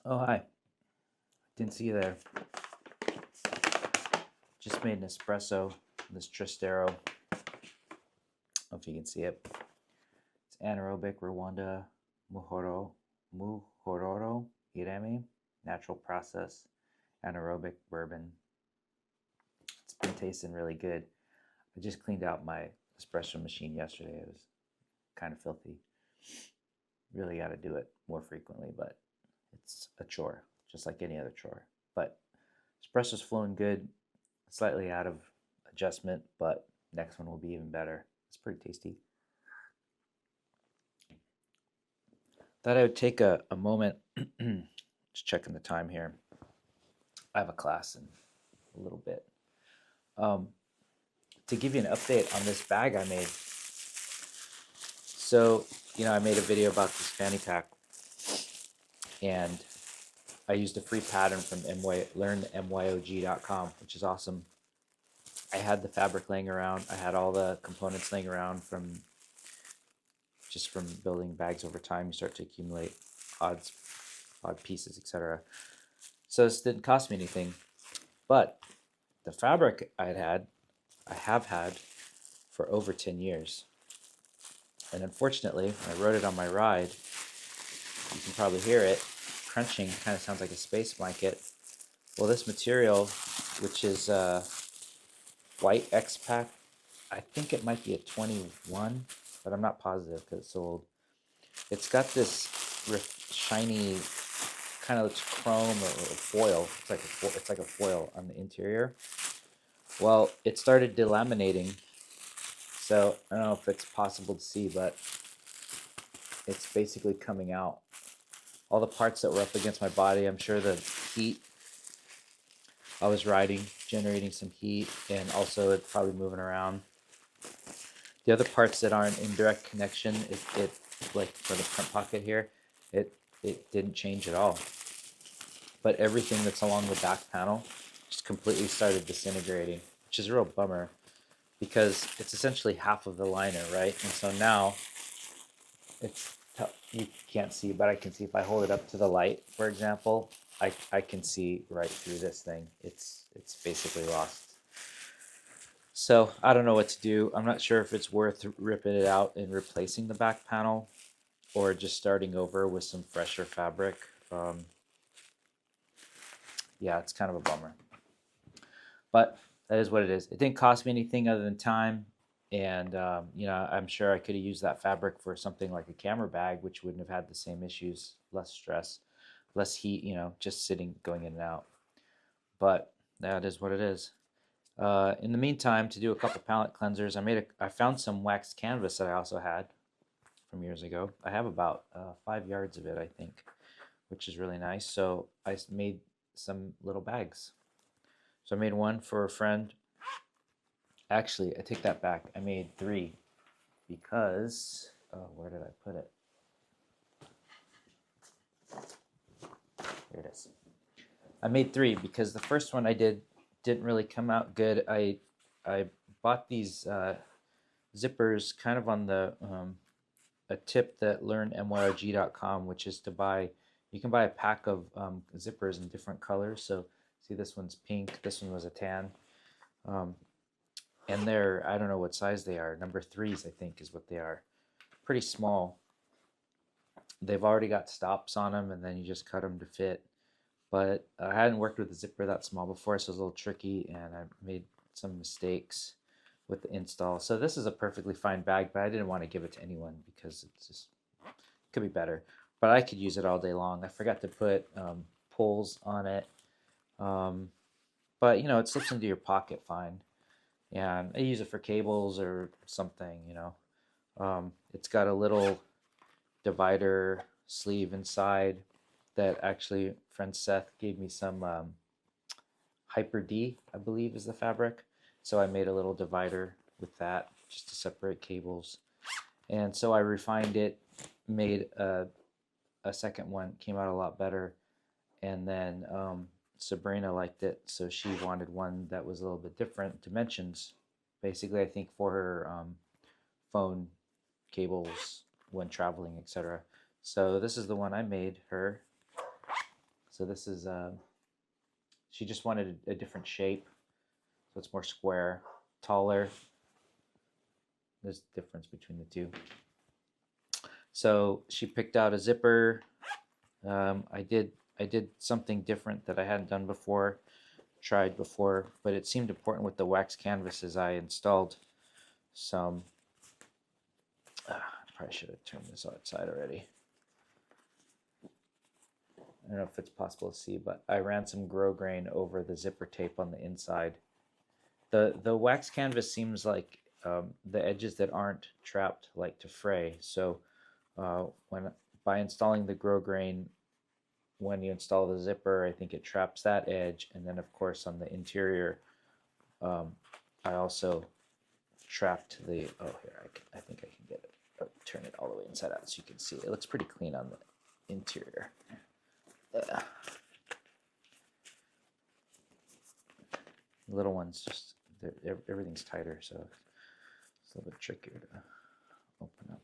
Oh, hi. Didn't see you there. Just made an espresso, this Tristero. I don't know if you can see it. It's anaerobic Rwanda Muhororo Iremi, natural process, anaerobic bourbon. It's been tasting really good. I just cleaned out my espresso machine yesterday. It was kind of filthy. Really got to do it more frequently, but it's a chore, just like any other chore. But espresso's flowing good, slightly out of adjustment, but next one will be even better. It's pretty tasty. Thought I would take a moment, just checking the time here. I have a class in a little bit. To give you an update on this bag I made. So, I made a video about this fanny pack, and I used a free pattern from myog.com, which is awesome. I had the fabric laying around. I had all the components laying around from building bags over time. You start to accumulate odd pieces, etc. So this didn't cost me anything, but the fabric I have had for over 10 years. And unfortunately, when I rode it on my ride, you can probably hear it crunching, kind of sounds like a space blanket. Well, this material, which is white X-Pack, I think it might be a 21, but I'm not positive because it's so old. It's got this shiny, kind of looks chrome or foil. It's like a foil on the interior. Well, it started delaminating, so I don't know if it's possible to see, but it's basically coming out. All the parts that were up against my body, I'm sure the heat I was riding, generating some heat, and also it's probably moving around. The other parts that aren't in direct connection, it like for the front pocket here, it didn't change at all. But everything that's along the back panel just completely started disintegrating, which is a real bummer because it's essentially half of the liner, right? And so now it's you can't see, but I can see if I hold it up to the light, for example, I can see right through this thing. It's basically lost. So I don't know what to do. I'm not sure if it's worth ripping it out and replacing the back panel or just starting over with some fresher fabric. Yeah, it's kind of a bummer. But that is what it is. It didn't cost me anything other than time. And, I'm sure I could have used that fabric for something like a camera bag, which wouldn't have had the same issues, less stress, less heat, just sitting, going in and out. But that is what it is. In the meantime, to do a couple palette cleansers, I found some waxed canvas that I also had from years ago. I have about 5 yards of it, I think, which is really nice. So I made some little bags. So I made one for a friend. Actually, I take that back. I made 3 because, where did I put it? Here it is. I made 3 because the first one I didn't really come out good. I bought these zippers kind of on the a tip that learnmyog.com, which is you can buy a pack of zippers in different colors. So see, this one's pink, this one was a tan. And they're, I don't know what size they are. Number 3s, I think, is what they are. Pretty small. They've already got stops on them, and then you just cut them to fit. But I hadn't worked with a zipper that small before, so it was a little tricky, and I made some mistakes with the install. So this is a perfectly fine bag, but I didn't want to give it to anyone because it's just could be better. But I could use it all day long. I forgot to put pulls on it, but it slips into your pocket fine. And I use it for cables or something. It's got a little divider sleeve inside that actually friend Seth gave me some Hyper D, I believe is the fabric. So I made a little divider with that just to separate cables. And so I refined it, made a second one, came out a lot better. And then Sabrina liked it, so she wanted one that was a little bit different dimensions. Basically, I think for her phone cables when traveling, etc. So this is the one I made her. So this is, she just wanted a different shape. So it's more square, taller. There's a difference between the two. So she picked out a zipper. I did something different that I hadn't done before, tried before, but it seemed important with the wax canvases. I installed some, I probably should have turned this outside already. I don't know if it's possible to see, but I ran some grosgrain over the zipper tape on the inside. The wax canvas seems like the edges that aren't trapped like to fray. So by installing the grosgrain, when you install the zipper, I think it traps that edge. And then of course on the interior, I also trapped the, oh here, I think I can get it, turn it all the way inside out so you can see it. It looks pretty clean on the interior. Little ones, just everything's tighter, so it's a little bit trickier to open up.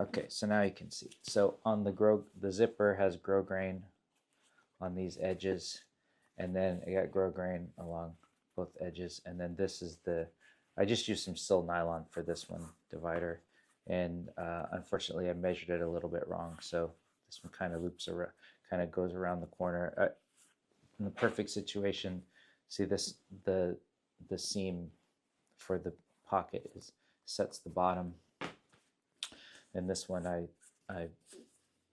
Okay, so now you can see. So on the zipper has grosgrain on these edges, and then I got grosgrain along both edges, and then this is I just used some sil nylon for this one divider, and unfortunately I measured it a little bit wrong, so this one kind of loops around, kind of goes around the corner. In the perfect situation, see this, the seam for the pocket sets the bottom, and this one I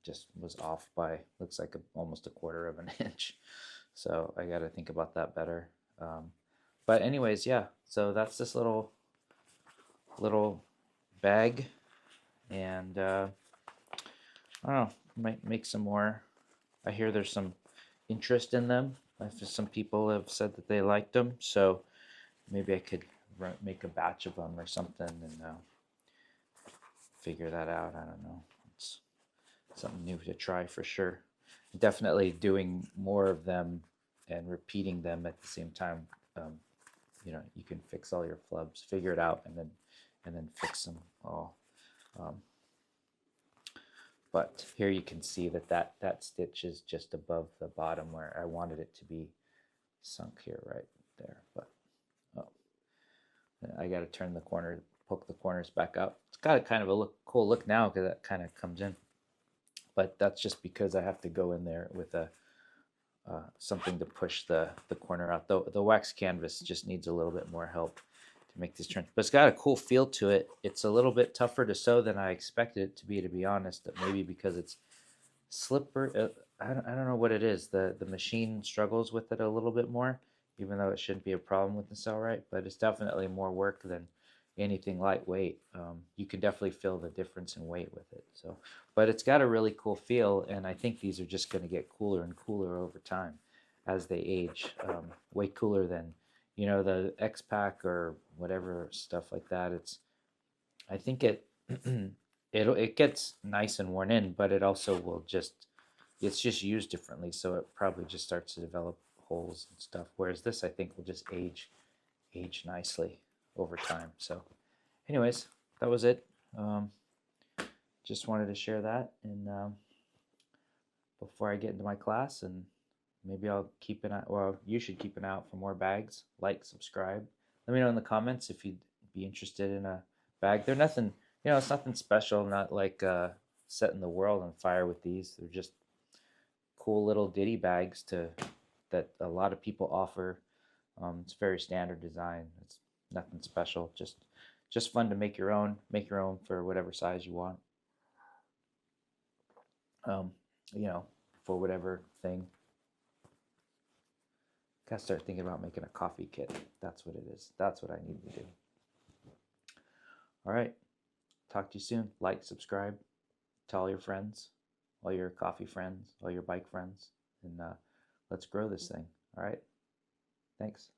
just was off by, looks like almost 1/4 of an inch, so I got to think about that better. But anyways, yeah, so that's this little bag, and I don't know, might make some more. I hear there's some interest in them. Some people have said that they liked them, so maybe I could make a batch of them or something and figure that out. I don't know. It's something new to try for sure. Definitely doing more of them and repeating them at the same time. You know, you can fix all your flubs, figure it out, and then fix them all. But here you can see that stitch is just above the bottom where I wanted it to be sunk here, right there. But I got to turn the corner, poke the corners back out. It's got a kind of a cool look now because that kind of comes in. But that's just because I have to go in there with something to push the corner out. The wax canvas just needs a little bit more help to make these turns. But it's got a cool feel to it. It's a little bit tougher to sew than I expected it to be honest. Maybe because it's slippery. I don't know what it is. The machine struggles with it a little bit more, even though it shouldn't be a problem with the Cellrite. But it's definitely more work than anything lightweight. You can definitely feel the difference in weight with it. So, but it's got a really cool feel, and I think these are just going to get cooler and cooler over time as they age. Way cooler than, you know, the X-Pack or whatever stuff like that. I think it gets nice and worn in, but it also will it's just used differently, so it probably just starts to develop holes and stuff. Whereas this, I think, will just age nicely over time. So anyways, that was it. Just wanted to share that, and before I get into my class, and maybe I'll keep an eye, well, you should keep an eye out for more bags. Like, subscribe. Let me know in the comments if you'd be interested in a bag. They're nothing, you know, it's nothing special, not like setting the world on fire with these. They're just cool little ditty bags that a lot of people offer. It's very standard design. It's nothing special, just fun to make your own for whatever size you want. You know, for whatever thing. Gotta start thinking about making a coffee kit. That's what it is. That's what I need to do. All right, talk to you soon. Like, subscribe, tell all your friends, all your coffee friends, all your bike friends, and let's grow this thing. All right, thanks.